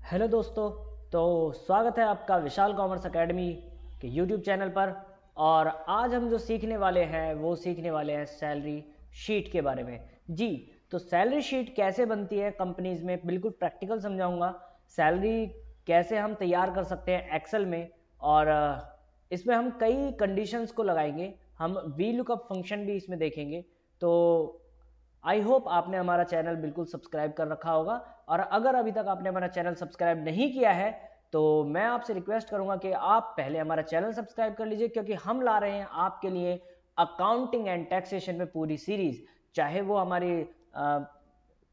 Hello दोस्तों। तो स्वागत है आपका विशाल कॉमर्स एकेडमी के यूट्यूब चैनल पर। और आज हम जो सीखने वाले हैं वो सीखने वाले हैं सैलरी शीट के बारे में। जी, तो सैलरी शीट कैसे बनती है कंपनीज में, बिल्कुल प्रैक्टिकल समझाऊंगा। सैलरी कैसे हम तैयार कर सकते हैं एक्सेल में, और इसमें हम कई कंडीशंस को लगाएंगे। हम वी लुकअप फंक्शन भी इसमें देखेंगे। तो आई होप आपने हमारा चैनल बिल्कुल सब्सक्राइब कर रखा होगा। और अगर अभी तक आपने हमारा चैनल सब्सक्राइब नहीं किया है तो मैं आपसे रिक्वेस्ट करूंगा कि आप पहले हमारा चैनल सब्सक्राइब कर लीजिए, क्योंकि हम ला रहे हैं आपके लिए अकाउंटिंग एंड टैक्सेशन में पूरी सीरीज। चाहे वो हमारी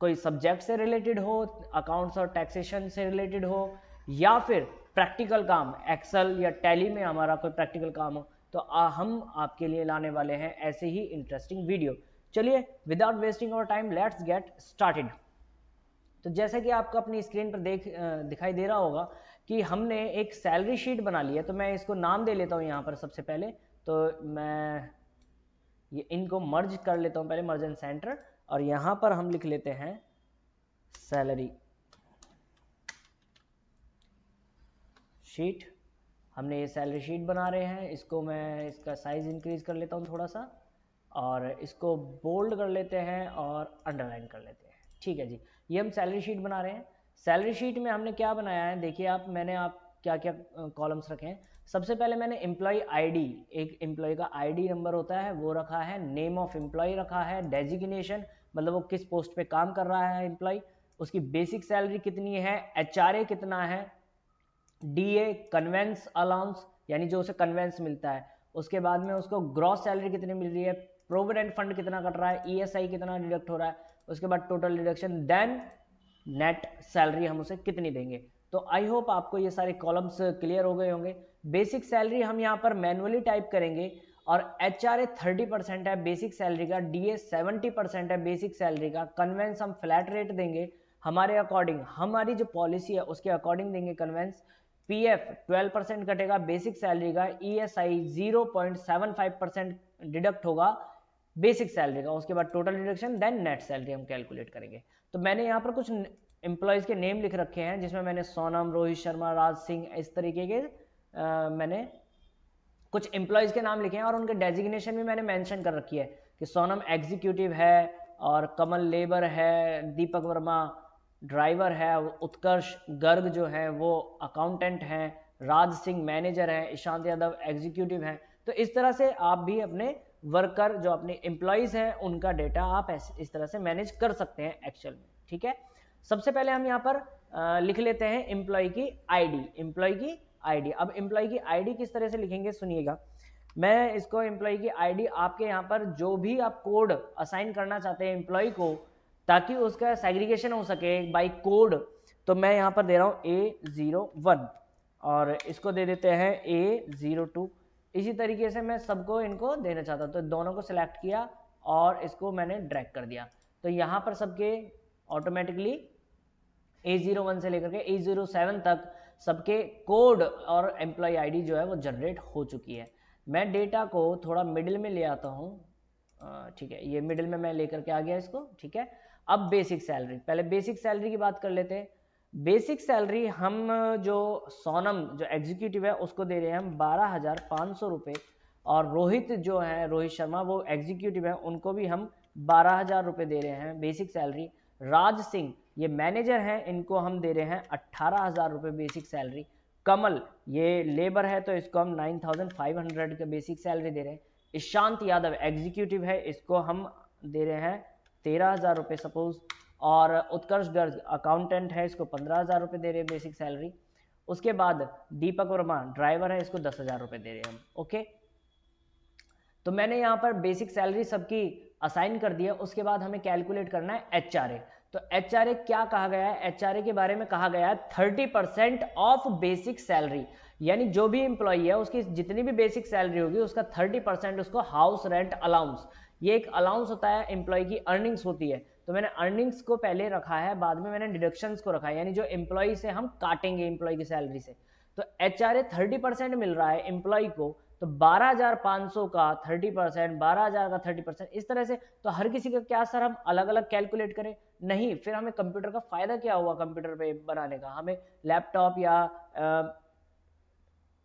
कोई सब्जेक्ट से रिलेटेड हो, अकाउंट्स और टैक्सेशन से रिलेटेड हो, या फिर प्रैक्टिकल काम एक्सेल या टैली में हमारा कोई प्रैक्टिकल काम हो, तो हम आपके लिए लाने वाले हैं ऐसे ही इंटरेस्टिंग वीडियो। चलिए, without wasting our time let's get started. तो जैसे कि आपको अपनी स्क्रीन पर दिखाई दे रहा होगा कि हमने एक सैलरी शीट बना ली है। तो मैं इसको नाम दे लेता हूँ यहाँ पर सबसे पहले। तो मैं ये इनको मर्ज कर लेता हूँ पहले, मर्ज एंड सेंटर, और यहाँ पर हम लिख लेते हैं सैलरी शीट। हमने ये सैलरी शीट बना रहे हैं। इसको मैं इसका साइज इंक्रीज कर लेता हूँ थोड़ा सा, और इसको बोल्ड कर लेते हैं और अंडरलाइन कर लेते हैं। ठीक है जी, ये हम सैलरी शीट बना रहे हैं। सैलरी शीट में हमने क्या बनाया है, देखिए आप, मैंने आप क्या क्या कॉलम्स रखे हैं। सबसे पहले मैंने एम्प्लॉय आईडी, एक एम्प्लॉय का आईडी नंबर होता है वो रखा है, नेम ऑफ एम्प्लॉय रखा है, डेजिग्नेशन मतलब वो किस पोस्ट पे काम कर रहा है एम्प्लॉय, उसकी बेसिक सैलरी कितनी है, एचआरए कितना है, डीए कन्वेंस अलाउंस यानी जो उसे कन्वेंस मिलता है, उसके बाद में उसको ग्रॉस सैलरी कितनी मिल रही है, प्रोविडेंट फंड कितना कट रहा है, ईएसआई कितना डिडक्ट हो रहा है, उसके बाद total deduction, then net salary हम उसे कितनी देंगे। तो आई होप आपको ये सारे कॉलम्स क्लियर हो गए होंगे। बेसिक सैलरी हम यहाँ पर मैनुअली टाइप करेंगे, और एचआरए 30% है बेसिक सैलरी का, डीए 70% है बेसिक सैलरी का, कन्वेंस हम फ्लैट रेट देंगे हमारे अकॉर्डिंग, हमारी जो पॉलिसी है उसके अकॉर्डिंग देंगे कन्वेंस। पीएफ 12% कटेगा बेसिक सैलरी का, ईएसआई 0.75% डिडक्ट होगा बेसिक सैलरी का, उसके बाद total deduction, then net salary हम कैलकुलेट करेंगे। तो मैंने यहाँ पर कुछ एम्प्लॉयज के नेम लिख रखे हैं, जिसमें मैंने सोनम, रोहित शर्मा, राज सिंह, इस तरीके के मैंने कुछ एम्प्लॉयज के नाम लिखे हैं, और उनके डेजिग्नेशन भी मैंने मेंशन कर रखी है कि सोनम एग्जीक्यूटिव है, और कमल लेबर है, दीपक वर्मा ड्राइवर है, उत्कर्ष गर्ग जो है वो अकाउंटेंट हैं, राज सिंह मैनेजर है, ईशांत यादव एग्जीक्यूटिव हैं। तो इस तरह से आप भी अपने वर्कर जो अपने एम्प्लॉयज हैं उनका डेटा आप इस तरह से मैनेज कर सकते हैं एक्सेल में। ठीक है, सबसे पहले हम यहाँ पर लिख लेते हैं एम्प्लॉय की आईडी। एम्प्लॉय की आईडी, अब एम्प्लॉय की आईडी किस तरह से लिखेंगे सुनिएगा। मैं इसको एम्प्लॉय की आईडी, आपके यहाँ पर जो भी आप कोड असाइन करना चाहते हैं एम्प्लॉय को ताकि उसका सेग्रीगेशन हो सके बाय कोड, तो मैं यहाँ पर दे रहा हूँ A01 और इसको दे देते हैं A02। इसी तरीके से मैं सबको इनको देना चाहता हूँ, तो दोनों को सिलेक्ट किया और इसको मैंने ड्रैग कर दिया। तो यहाँ पर सबके ऑटोमेटिकली A01 से लेकर के A07 तक सबके कोड और एम्प्लॉय आईडी जो है वो जनरेट हो चुकी है। मैं डेटा को थोड़ा मिडिल में ले आता हूँ। ठीक है, ये मिडिल में मैं लेकर के आ गया इसको। ठीक है, अब बेसिक सैलरी, पहले बेसिक सैलरी की बात कर लेते हैं। बेसिक सैलरी हम जो सोनम जो एग्जीक्यूटिव है उसको दे रहे हैं हम 12,500 रुपये, और रोहित जो है, रोहित शर्मा, वो एग्जीक्यूटिव है, उनको भी हम 12,000 रुपये दे रहे हैं बेसिक सैलरी। राज सिंह ये मैनेजर हैं, इनको हम दे रहे हैं 18,000 रुपये बेसिक सैलरी। कमल ये लेबर है तो इसको हम 9,500 का बेसिक सैलरी दे रहे हैं। ईशांत यादव एग्जीक्यूटिव है, इसको हम दे रहे हैं 13,000 रुपये सपोज। और उत्कर्ष गर्ग अकाउंटेंट है, इसको 15,000 रुपये दे रहे हैं बेसिक सैलरी। उसके बाद दीपक वर्मा ड्राइवर है, इसको 10,000 रुपये दे रहे हैं हम। ओके, तो मैंने यहाँ पर बेसिक सैलरी सबकी असाइन कर दिया। उसके बाद हमें कैलकुलेट करना है एचआरए। तो एचआरए क्या कहा गया है, एचआरए के बारे में कहा गया है 30% ऑफ बेसिक सैलरी, यानी जो भी एम्प्लॉई है उसकी जितनी भी बेसिक सैलरी होगी उसका 30% उसको हाउस रेंट अलाउंस, ये एक अलाउंस होता है, एम्प्लॉय की अर्निंग्स होती है। तो मैंने अर्निंग्स को पहले रखा है, बाद में मैंने डिडक्शंस को रखा है, यानी जो एम्प्लॉय से हम काटेंगे एम्प्लॉय की सैलरी से। तो एचआरए 30% मिल रहा है एम्प्लॉय को, तो 12,500 का 30%, 12,000 का 30%, इस तरह से। तो हर किसी का क्या सर हम अलग अलग कैलकुलेट करें? नहीं, फिर हमें कंप्यूटर का फायदा क्या हुआ कंप्यूटर पे बनाने का? हमें लैपटॉप या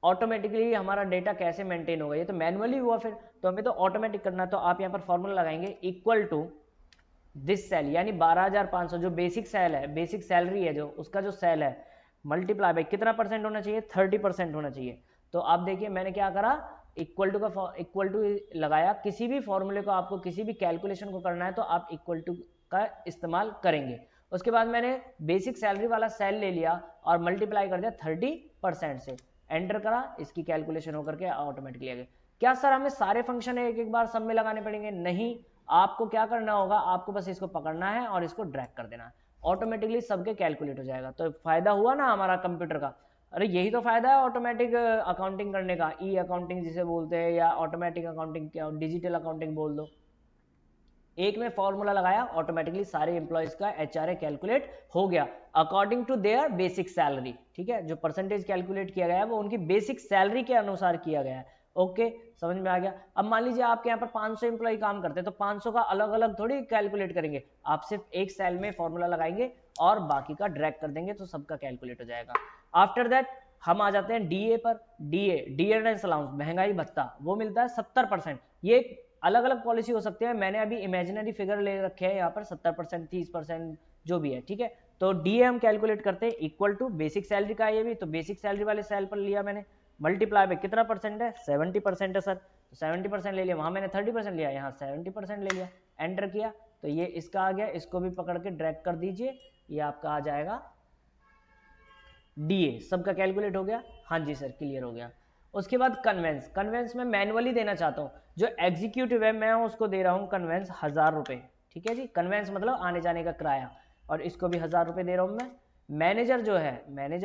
ऑटोमेटिकली हमारा डेटा कैसे मेंटेन होगा? ये तो मैनुअली हुआ फिर, तो हमें तो ऑटोमेटिक करना। तो आप यहाँ पर फॉर्मूला लगाएंगे इक्वल टू दिस सेल, यानी 12,500 जो बेसिक सेल है, बेसिक सैलरी है जो उसका जो सेल है, मल्टीप्लाई बाय कितना परसेंट होना चाहिए? 30% होना चाहिए। तो आप देखिए मैंने क्या करा, इक्वल टू का इक्वल टू लगाया। किसी भी फॉर्मूले को आपको किसी भी कैलकुलेशन को करना है तो आप इक्वल टू का इस्तेमाल करेंगे। उसके बाद मैंने बेसिक सैलरी वाला सेल ले लिया और मल्टीप्लाई कर दिया 30% से, एंटर करा, इसकी कैलकुलेशन होकर के ऑटोमेटिकली आ गया। क्या सर हमें सारे फंक्शन एक एक बार सब में लगाने पड़ेंगे? नहीं, आपको क्या करना होगा, आपको बस इसको पकड़ना है और इसको ड्रैग कर देना है, ऑटोमेटिकली सबके कैलकुलेट हो जाएगा। तो फायदा हुआ ना हमारा कंप्यूटर का। अरे यही तो फायदा है ऑटोमेटिक अकाउंटिंग करने का, ई अकाउंटिंग जिसे बोलते हैं, या ऑटोमेटिक अकाउंटिंग, क्या डिजिटल अकाउंटिंग बोल दो। एक में फॉर्मूला लगाया, ऑटोमेटिकली सारे एम्प्लॉयज का एचआरए कैलकुलेट हो गया according to their basic salary. ठीक है, जो परसेंटेज कैलकुलेट किया गया है वो उनकी बेसिक सैलरी के अनुसार किया गया है। ओके, समझ में आ गया। अब मान लीजिए आपके यहाँ पर 500 एम्प्लॉय काम करते हैं, तो 500 का अलग अलग थोड़ी कैलकुलेट करेंगे, आप सिर्फ एक सेल में फॉर्मूला लगाएंगे और बाकी का ड्रैग कर देंगे तो सबका कैलकुलेट हो जाएगा। आफ्टर दैट हम आ जाते हैं डीए पर। डीए डियरनेस अलाउंस, महंगाई भत्ता, वो मिलता है 70%। ये अलग अलग पॉलिसी हो सकती है, मैंने अभी इमेजिनरी फिगर ले रखे हैं यहाँ पर 70%, 30%, जो भी है। ठीक है, तो डीए हम कैलकुलेट करते हैं इक्वल टू बेसिक सैलरी का, ये भी तो बेसिक सैलरी वाले सेल पर लिया मैंने, मल्टीप्लाई पे कितना परसेंट है? 70% है सर, तो 70% ले लिया, वहां मैंने 30% लिया, यहाँ 70% ले लिया, एंटर किया, तो ये इसका आ गया। इसको भी पकड़ के ड्रैग कर दीजिए, ये आपका आ जाएगा डीए। सबका कैलकुलेट हो गया? हाँ जी सर, क्लियर हो गया। उसके बाद कन्वेंस। कन्वेंस में मैनुअली देना चाहता हूँ, जो एग्जीक्यूटिव है मैं उसको दे रहा हूँ कन्वेंस 1000 रुपये। ठीक है जी, कन्वेंस मतलब आने जाने का किराया, और इसको भी 1000 रुपये दे रहा हूँ मैं। मैनेजर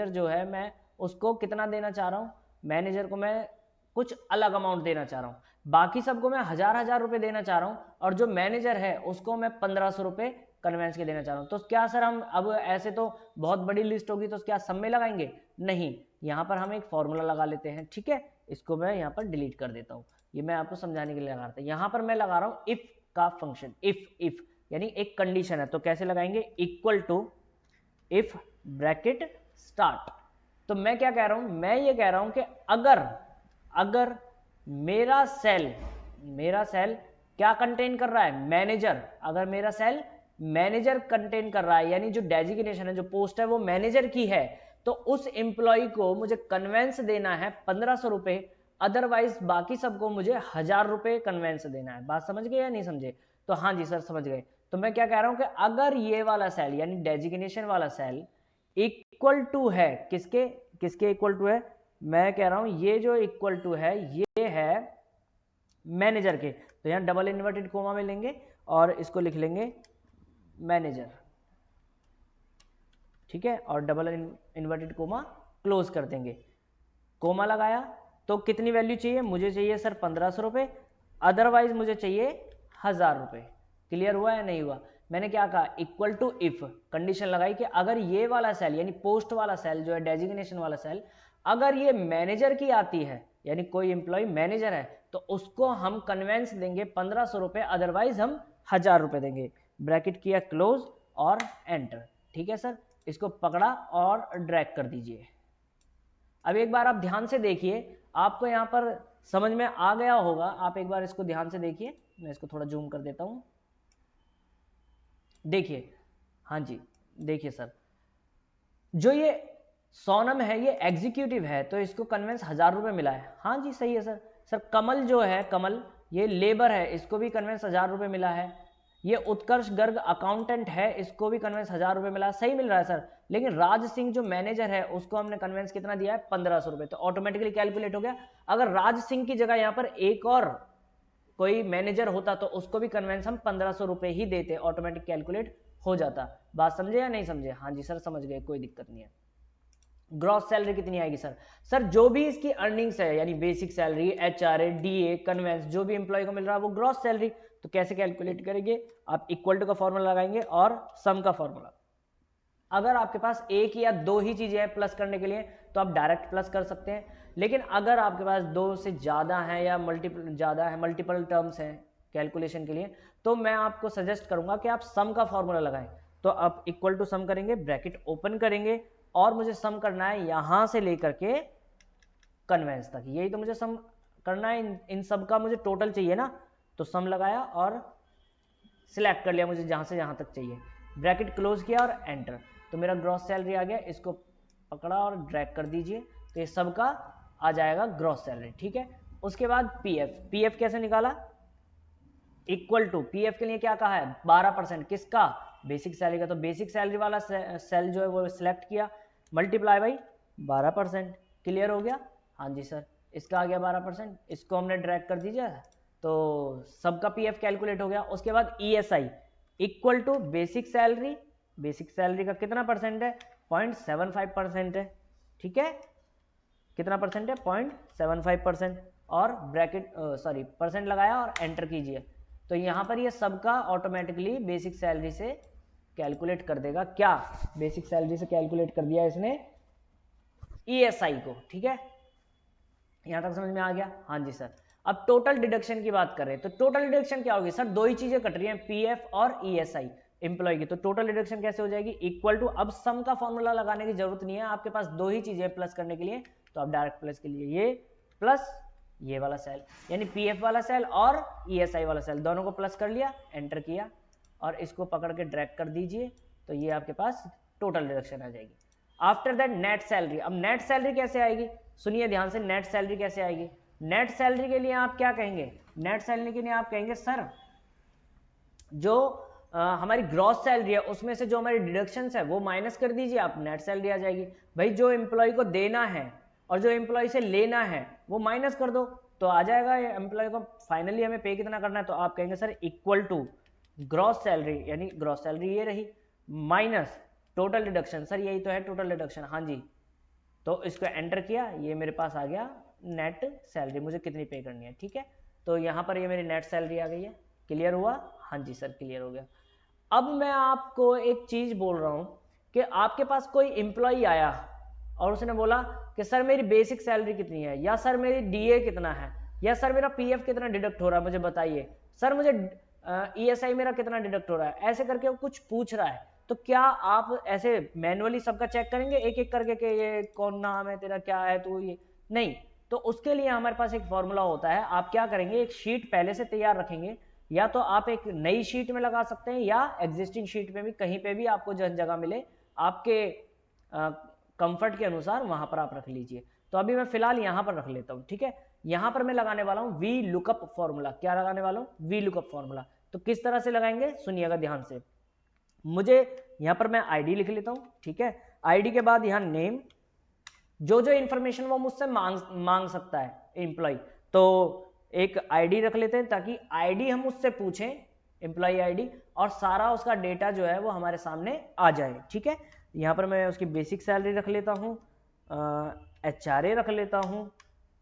जो है मैं उसको कितना देना चाह रहा हूँ? मैनेजर को मैं कुछ अलग अमाउंट देना चाह रहा हूँ, बाकी सबको मैं 1000 रुपये देना चाह रहा हूँ, और जो मैनेजर है उसको मैं 1500 रुपये कन्वेंस के देना चाह रहा हूँ। तो क्या सर हम अब ऐसे तो बहुत बड़ी लिस्ट होगी, तो क्या सब में लगाएंगे? नहीं, यहाँ पर हम एक फॉर्मूला लगा लेते हैं। ठीक है, इसको मैं यहाँ पर डिलीट कर देता हूँ, ये मैं आपको समझाने के लिए लगा रहा था। यहाँ पर मैं लगा रहा हूँ इफ का फंक्शन, इफ यानी एक कंडीशन है, तो कैसे लगाएंगे? Equal to if bracket start. तो मैं क्या कह रहा हूं? मैं ये कह रहा हूं कि अगर मेरा सेल क्या कंटेन कर रहा है? मैनेजर। अगर मेरा सेल मैनेजर कंटेन कर रहा है, यानी जो डेजिग्नेशन है, जो पोस्ट है वो मैनेजर की है, तो उस एम्प्लॉय को मुझे कन्वेंस देना है 1500 रुपये, अदरवाइज बाकी सबको मुझे 1000 रुपये कन्वेंस देना है। बात समझ गए या नहीं समझे? तो हाँ जी सर समझ गए। तो मैं क्या कह रहा हूं कि अगर ये वाला सेल यानी डेजिग्नेशन वाला सेल इक्वल टू है, किसके इक्वल टू है? मैं कह रहा हूं ये जो इक्वल टू है ये है मैनेजर के, तो यहां डबल इन्वर्टेड कोमा में लेंगे और इसको लिख लेंगे मैनेजर। ठीक है, और डबल इन्वर्टेड कोमा क्लोज कर देंगे। कोमा लगाया तो कितनी वैल्यू चाहिए? मुझे चाहिए सर 1500 रुपये, अदरवाइज मुझे चाहिए 1000 रुपये। क्लियर हुआ या नहीं हुआ? मैंने क्या कहा? इक्वल टू इफ कंडीशन लगाई कि अगर ये वाला सेल यानी पोस्ट वाला सेल जो है डेजिग्नेशन वाला सेल, अगर ये मैनेजर की आती है, यानी कोई एम्प्लॉय मैनेजर है, तो उसको हम कन्वेंस देंगे 1500 रुपये, अदरवाइज हम 1000 रुपये देंगे। ब्रैकेट किया क्लोज और एंटर। ठीक है सर, इसको पकड़ा और ड्रैग कर दीजिए। अब एक बार आप ध्यान से देखिए, आपको यहां पर समझ में आ गया होगा। आप एक बार इसको ध्यान से देखिए, मैं इसको थोड़ा जूम कर देता हूं। देखिए, हाँ जी देखिए सर, जो ये सोनम है ये एग्जीक्यूटिव है, तो इसको कन्वेंस 1000 रुपये मिला है। हाँ जी सही है सर। सर कमल जो है, कमल ये लेबर है, इसको भी कन्वेंस 1000 रुपये मिला है। ये उत्कर्ष गर्ग अकाउंटेंट है, इसको भी कन्वेंस 1000 रुपये मिला, सही मिल रहा है सर। लेकिन राज सिंह जो मैनेजर है उसको हमने कन्वेंस कितना दिया है? 1500 रुपये, तो ऑटोमेटिकली कैलकुलेट हो गया। अगर राज सिंह की जगह यहाँ पर एक और कोई मैनेजर होता तो उसको भी कन्वेंस हम 1500 रुपये ही देते, ऑटोमेटिक कैलकुलेट हो जाता। बात समझे या नहीं समझे? हाँ जी सर समझ गए, कोई दिक्कत नहीं है। ग्रॉस सैलरी कितनी आएगी सर? सर जो भी इसकी अर्निंग्स है, यानी basic salary, HRA, DA, conveyance, जो भी एम्प्लॉय को मिल रहा है वो ग्रॉस सैलरी। तो कैसे कैलकुलेट करेंगे? आप इक्वल टू का फॉर्मूला लगाएंगे और सम का फॉर्मूला। अगर आपके पास एक या दो ही चीजें हैं प्लस करने के लिए तो आप डायरेक्ट प्लस कर सकते हैं, लेकिन अगर आपके पास दो से ज़्यादा है या मल्टीपल टर्म्स हैं कैलकुलेशन के लिए, तो मैं आपको सजेस्ट करूंगा कि आप सम का फॉर्मूला लगाएं। तो आप इक्वल टू सम करेंगे, ब्रैकेट ओपन करेंगे, और मुझे सम करना है यहां से लेकर के कन्वेंस तक, यही तो मुझे सम करना है, इन सब का मुझे टोटल चाहिए ना। तो सम लगाया और सिलेक्ट कर लिया मुझे जहां से जहां तक चाहिए, ब्रैकेट क्लोज किया और एंटर, तो मेरा ग्रॉस सैलरी आ गया। इसको पकड़ा और ड्रैग कर दीजिए, तो ये सब का आ जाएगा ग्रॉस सैलरी, ठीक है। उसके बाद पीएफ कैसे निकाला, इक्वल टू पीएफ के लिए क्या कहा है 12%, किसका, बेसिक सैलरी का, तो बेसिक सैलरी वाला सेल जो है वो सिलेक्ट किया, मल्टीप्लाई बाई 12%, क्लियर हो गया। हाँ जी सर, इसका आ गया 12%, इसको हमने ड्रैग कर दीजिए, तो सबका पीएफ कैलकुलेट हो गया। उसके बाद ESI equal to basic salary का कितना परसेंट है, 0.75% है, ठीक है, कितना परसेंट है 0.75%, और ब्रैकेट परसेंट लगाया और एंटर कीजिए, तो यहां पर ये सबका ऑटोमेटिकली बेसिक सैलरी से कैलकुलेट कर देगा। क्या, बेसिक सैलरी से कैलकुलेट कर दिया इसने ईएसआई को, ठीक है, यहां तक समझ में आ गया। हाँ जी सर, अब टोटल डिडक्शन की बात कर रहे हैं, तो टोटल डिडक्शन क्या होगी सर, दो ही चीजें कट रही हैं, पीएफ और ईएसआई एम्प्लॉय की, तो टोटल डिडक्शन कैसे हो जाएगी, इक्वल टू, अब सम का फॉर्मूला लगाने की जरूरत नहीं है, आपके पास दो ही चीजें प्लस करने के लिए, तो आप डायरेक्ट प्लस के लिए ये प्लस ये वाला सेल, यानी पीएफ वाला सेल और ईएसआई वाला सेल दोनों को प्लस कर लिया, एंटर किया, और इसको पकड़ के ड्रैग कर दीजिए, तो ये आपके पास टोटल डिडक्शन आ जाएगी। आफ्टर दैट नेट सैलरी, अब नेट सैलरी कैसे आएगी, सुनिए ध्यान से, नेट सैलरी कैसे आएगी, नेट सैलरी के लिए आप क्या कहेंगे, नेट सैलरी के लिए आप कहेंगे सर जो हमारी ग्रॉस सैलरी है उसमें से जो हमारी डिडक्शंस है वो माइनस कर दीजिए, आप नेट सैलरी आ जाएगी। भाई जो एम्प्लॉय को देना है और जो एम्प्लॉय से लेना है वो माइनस कर दो, तो आ जाएगा एम्प्लॉय को फाइनली हमें पे कितना करना है, तो आप कहेंगे sir equal to gross salary, यानी ग्रॉस सैलरी ये रही, माइनस टोटल डिडक्शन, सर यही तो है टोटल डिडक्शन, हाँ जी, तो इसको एंटर किया, ये मेरे पास आ गया नेट सैलरी, मुझे कितनी पे करनी है, ठीक है, तो यहाँ पर ये मेरी नेट सैलरी आ गई है, क्लियर हुआ, हाँ जी सर क्लियर हो गया। अब मैं आपको एक चीज बोल रहा हूं कि आपके पास कोई एम्प्लॉय आया और उसने बोला कि सर मेरी बेसिक सैलरी कितनी है, या सर मेरी डीए कितना है, या सर मेरा पीएफ कितना डिडक्ट हो रहा है मुझे बताइए, सर मुझे ईएसआई मेरा कितना डिडक्ट हो रहा है, ऐसे करके वो कुछ पूछ रहा है, तो क्या आप ऐसे मैनुअली सबका चेक करेंगे एक एक करके कि ये कौन नाम है तेरा, क्या है तू, ये नहीं, तो उसके लिए हमारे पास एक फॉर्मूला होता है, आप क्या करेंगे, एक शीट पहले से तैयार रखेंगे, या तो आप एक नई शीट में लगा सकते हैं या एग्जिस्टिंग शीट में भी, कहीं पे भी आपको जगह मिले आपके कंफर्ट के अनुसार वहां पर आप रख लीजिए। तो अभी मैं फिलहाल यहां पर रख लेता हूं, ठीक है, यहां पर मैं लगाने वाला हूं वी लुकअप फॉर्मूला, क्या लगाने वाला हूं, वी लुकअप फॉर्मूला। तो किस तरह से लगाएंगे सुनिएगा ध्यान से, मुझे यहां पर मैं आईडी लिख लेता हूं, ठीक है, आईडी के बाद यहां नेम, जो जो इंफॉर्मेशन वो मुझसे मांग सकता है एम्प्लॉय, तो एक आईडी रख लेते हैं ताकि आईडी हम उससे पूछें, एम्प्लॉय आईडी, और सारा उसका डेटा जो है वो हमारे सामने आ जाए, ठीक है। यहाँ पर मैं उसकी बेसिक सैलरी रख लेता हूँ, एचआरए रख लेता हूँ,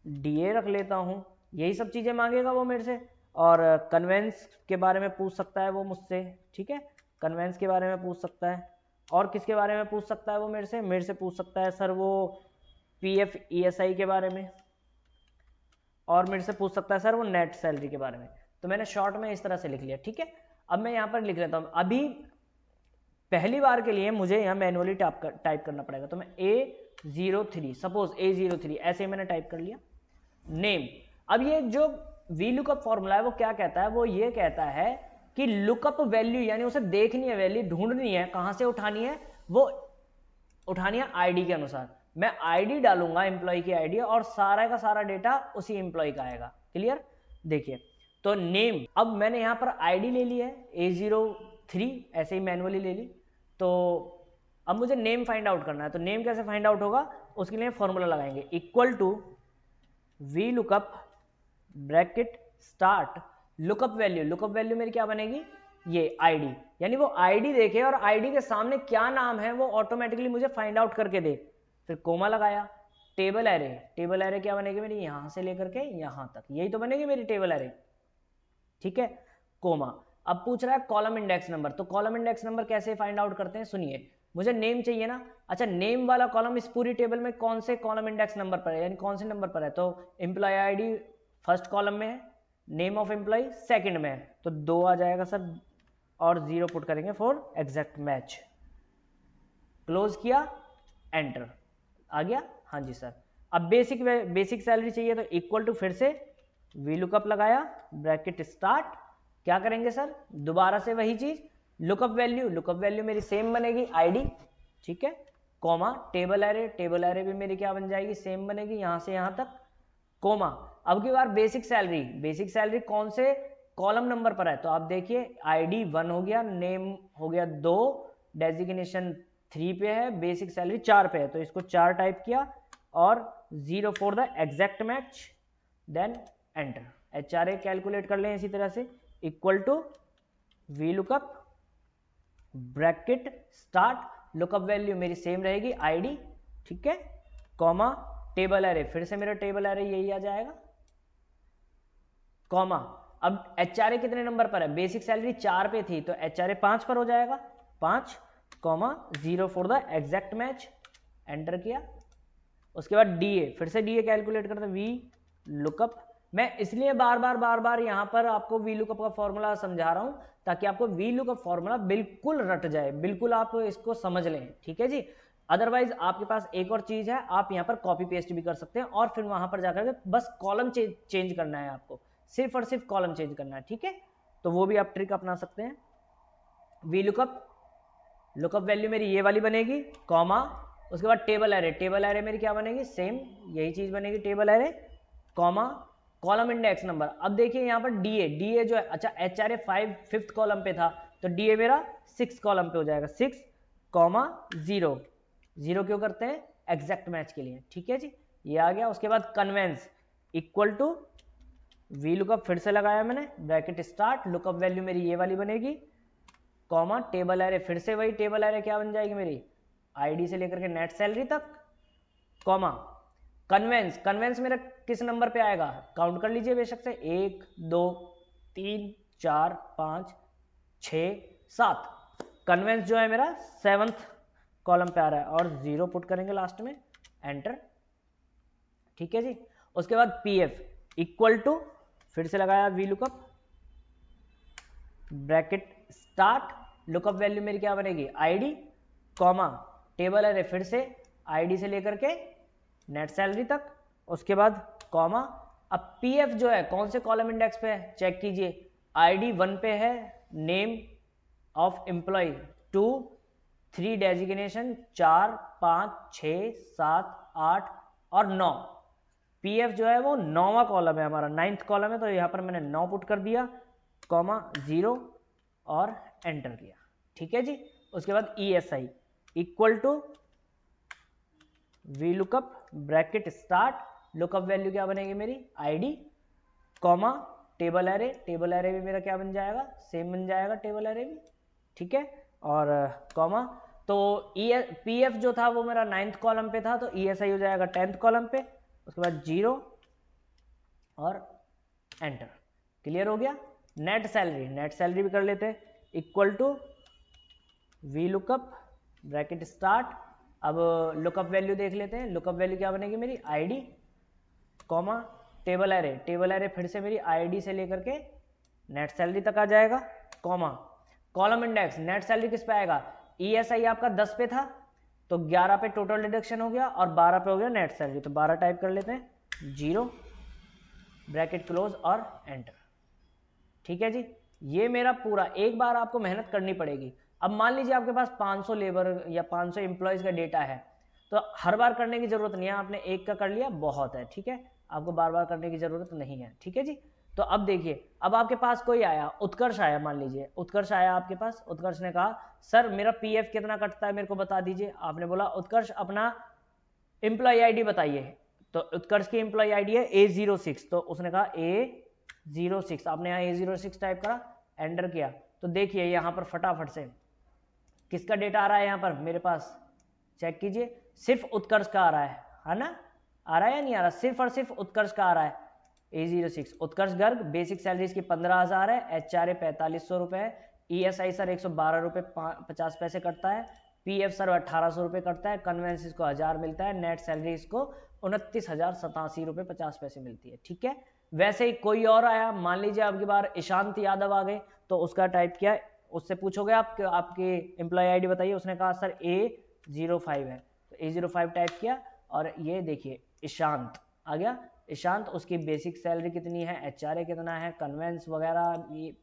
डीए रख लेता हूँ, यही सब चीज़ें मांगेगा वो मेरे से, और कन्वेंस के बारे में पूछ सकता है वो मुझसे, ठीक है, कन्वेंस के बारे में पूछ सकता है, और किसके बारे में पूछ सकता है वो मेरे से पूछ सकता है सर वो पीएफ ईएसआई के बारे में, और मेरे से पूछ सकता है सर वो नेट सैलरी के बारे में। तो मैंने शॉर्ट में इस तरह से लिख लिया, ठीक है। अब मैं यहाँ पर लिख लेता हूँ, अभी पहली बार के लिए मुझे यहाँ मैनुअली टाइप करना पड़ेगा, तो मैं A03 सपोज A03 ऐसे मैंने टाइप कर लिया, नेम। अब ये जो वी लुकअप फॉर्मूला है वो क्या कहता है, वो ये कहता है कि लुकअप वैल्यू, यानी उसे देखनी है वैल्यू, ढूंढनी है, कहां से उठानी है, वो उठानी है आईडी के अनुसार। मैं आईडी डालूंगा, एम्प्लॉय की आईडी, और सारा का सारा डेटा उसी एम्प्लॉय का आएगा, क्लियर। देखिए, तो नेम, अब मैंने यहां पर आईडी ले ली है A03, ऐसे ही मैनुअली ले ली, तो अब मुझे नेम फाइंड आउट करना है, तो नेम कैसे फाइंड आउट होगा, उसके लिए फॉर्मूला लगाएंगे, equal to V lookup bracket start lookup value मेरी क्या बनेगी, ये आईडी, यानी वो आईडी देखे और आईडी के सामने क्या नाम है वो ऑटोमेटिकली मुझे फाइंड आउट करके दे, फिर कोमा लगाया, टेबल एरे क्या बनेगी मेरी, यहां से लेकर के यहां तक, यही तो बनेगी मेरी टेबल एरे, ठीक है, कोमा। अब पूछ रहा है कॉलम इंडेक्स नंबर, तो कॉलम इंडेक्स नंबर कैसे फाइंड आउट करते हैं सुनिए, मुझे नेम चाहिए ना। अच्छा, नेम वाला कॉलम इस पूरी टेबल में कौन से कॉलम इंडेक्स नंबर पर है, यानी कौन से नंबर पर है? तो एम्प्लॉय आईडी फर्स्ट कॉलम में है, नेम ऑफ एम्प्लॉय सेकंड में है, तो 2 आ जाएगा सर, और 0 पुट करेंगे फॉर एग्जैक्ट मैच। क्लोज किया, एंटर, आ गया। हाँ जी सर। अब बेसिक सैलरी चाहिए तो इक्वल टू, फिर से वी लुकअप लगाया, ब्रैकेट स्टार्ट, क्या करेंगे सर, दोबारा से वही चीज, लुकअप वैल्यू मेरी सेम बनेगी आईडी, ठीक है, कॉमा टेबल एरे भी मेरी क्या बन जाएगी, सेम बनेगी यहां से यहां तक, कोमा। अब की बार बेसिक सैलरी कौन से कॉलम नंबर पर है? तो आप देखिए आईडी 1 हो गया, नेम हो गया 2, डेजिग्नेशन 3 पे है, बेसिक सैलरी 4 पे है, तो इसको 4 टाइप किया और 0 for the exact match, then enter. HRA calculate कर लें इसी तरह से, equal to V lookup bracket start, lookup value मेरी सेम रहेगी आईडी, ठीक है, कॉमा टेबल एरे, फिर से मेरा टेबल एरे यही आ जाएगा, कॉमा। अब HRA कितने नंबर पर है? बेसिक सैलरी 4 पे थी, तो HRA 5 पर हो जाएगा, 5, comma 0 for the exact match, enter किया। उसके बाद DA, फिर से DA कैलकुलेट करते, वी लुकअप। मैं इसलिए बार बार यहां पर आपको वी लुकअप का फॉर्मूला समझा रहा हूं, ताकि आपको वी लुकअप फॉर्मूला बिल्कुल रट जाए, बिल्कुल आप इसको समझ लें, ठीक है जी। अदरवाइज आपके पास एक और चीज है, आप यहां पर कॉपी पेस्ट भी कर सकते हैं और फिर वहां पर जाकर के बस कॉलम चेंज करना है आपको, सिर्फ और सिर्फ कॉलम चेंज करना है, ठीक है। तो वो भी आप ट्रिक अपना सकते हैं। वी लुकअप वैल्यू मेरी ये वाली बनेगी, कॉमा, उसके बाद टेबल एरे मेरी क्या बनेगी, सेम यही चीज बनेगी, table array, comma column index number. अब देखिए यहाँ पर डीए जो है, अच्छा HRA 5th कॉलम पे था, तो डीए मेरा 6 कॉलम पे हो जाएगा, 6, कॉमा 0 क्यों करते हैं, एग्जैक्ट मैच के लिए, ठीक है जी, ये आ गया। उसके बाद conveyance equal to V lookup, फिर से लगाया मैंने, ब्रैकेट स्टार्ट, लुकअप वैल्यू मेरी ये वाली बनेगी, कॉमा टेबल एरे, फिर से वही टेबल एरे क्या बन जाएगी मेरी, आईडी से लेकर के नेट सैलरी तक, कॉमा कन्वेंस मेरा किस नंबर पे आएगा, काउंट कर लीजिए बेशक से, 1 2 3 4 5 6 7, कन्वेंस जो है मेरा 7th कॉलम पे आ रहा है, और 0 पुट करेंगे लास्ट में, एंटर, ठीक है जी। उसके बाद PF इक्वल टू, फिर से लगाया we lookup, bracket start, lookup value मेरी क्या बनेगी, आईडी, कॉमा टेबल एरे, फिर से आईडी से लेकर के नेट सैलरी तक, उसके बाद कॉमा। अब PF जो है कौन से कॉलम इंडेक्स पे है, चेक कीजिए, आईडी 1 पे है, नेम ऑफ एम्प्लॉय 2, 3 डेजिग्नेशन 4 5 6 7 8 और 9, PF जो है वो 9वां कॉलम है हमारा, 9th कॉलम है, तो यहां पर मैंने 9 पुट कर दिया, कॉमा 0 और एंटर किया, ठीक है जी। उसके बाद ESI equal to V lookup bracket start, lookup value क्या बनेगी मेरी, आईडी, कॉमा टेबल एरे भी मेरा क्या बन जाएगा, सेम बन जाएगा टेबल एरे भी, ठीक है, और कॉमा। तो PF जो था वो मेरा 9th कॉलम पे था, तो ESI हो जाएगा 10th कॉलम पे, उसके बाद 0 और एंटर, क्लियर हो गया। नेट सैलरी भी कर लेते हैं, equal to V lookup bracket start, अब लुकअप वैल्यू देख लेते हैं, लुकअप वैल्यू क्या बनेगी मेरी, आईडी, कॉमा टेबल एरे फिर से मेरी आईडी से लेकर के नेट सैलरी तक आ जाएगा, comma column index, net salary किस पे आएगा, ESI आपका 10 पे था, तो 11 पे टोटल डिडक्शन हो गया और 12 पे हो गया नेट सैलरी, तो 12 टाइप कर लेते हैं, 0 ब्रैकेट क्लोज और एंटर, ठीक है जी। ये मेरा पूरा, एक बार आपको मेहनत करनी पड़ेगी। अब मान लीजिए आपके पास 500 लेबर या 500 एम्प्लॉयज का डेटा है, तो हर बार करने की जरूरत नहीं है, आपने एक का कर लिया बहुत है, ठीक है, आपको बार बार करने की जरूरत नहीं है, ठीक है जी। तो अब देखिए, अब आपके पास कोई आया, उत्कर्ष आया, मान लीजिए उत्कर्ष आया आपके पास, उत्कर्ष ने कहा सर मेरा PF कितना कटता है मेरे को बता दीजिए। आपने बोला उत्कर्ष अपना एम्प्लॉय आईडी बताइए, तो उत्कर्ष की एम्प्लॉय आईडी है A06, तो उसने कहा A06, आपने यहाँ A06 टाइप करा, एंटर किया, तो देखिए यहाँ पर फटाफट से किसका डेटा आ रहा है, यहाँ पर मेरे पास चेक कीजिए, सिर्फ उत्कर्ष का आ रहा है ना, आ रहा है या नहीं आ रहा, सिर्फ और सिर्फ उत्कर्ष का आ रहा है, A06 उत्कर्ष गर्ग, बेसिक सैलरी इसकी 15,000 है, HRA 4500 रुपए है, ESI सर 112 रुपए 50 पैसे कटता है, पीएफ सर 1800 रुपये कटता है, कन्वेंस इसको 1000 मिलता है, नेट सैलरी इसको 29,087 रुपये 50 पैसे मिलती है। ठीक है, वैसे ही कोई और आया, मान लीजिए आपकी बार ईशांत यादव आ गए, तो उसका टाइप किया, उससे पूछोगे आप आपकी एम्प्लॉय आईडी बताइए, उसने कहा सर A05 है, तो A05 टाइप किया और ये देखिए ईशांत आ गया। ईशांत, उसकी बेसिक सैलरी कितनी है, HRA कितना है, कन्वेंस वगैरह,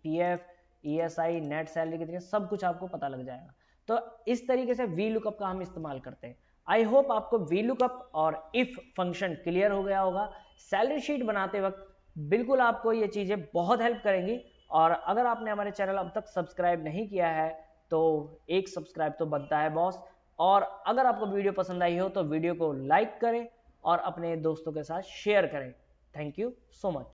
पीएफ, ESI, नेट सैलरी कितनी है, सब कुछ आपको पता लग जाएगा। तो इस तरीके से वी लुकअप का हम इस्तेमाल करते हैं। आई होप आपको वी लुकअप और इफ फंक्शन क्लियर हो गया होगा। सैलरी शीट बनाते वक्त बिल्कुल आपको ये चीजें बहुत हेल्प करेंगी। और अगर आपने हमारे चैनल अब तक सब्सक्राइब नहीं किया है तो एक सब्सक्राइब तो बनता है बॉस। और अगर आपको वीडियो पसंद आई हो तो वीडियो को लाइक करें और अपने दोस्तों के साथ शेयर करें। Thank you so much.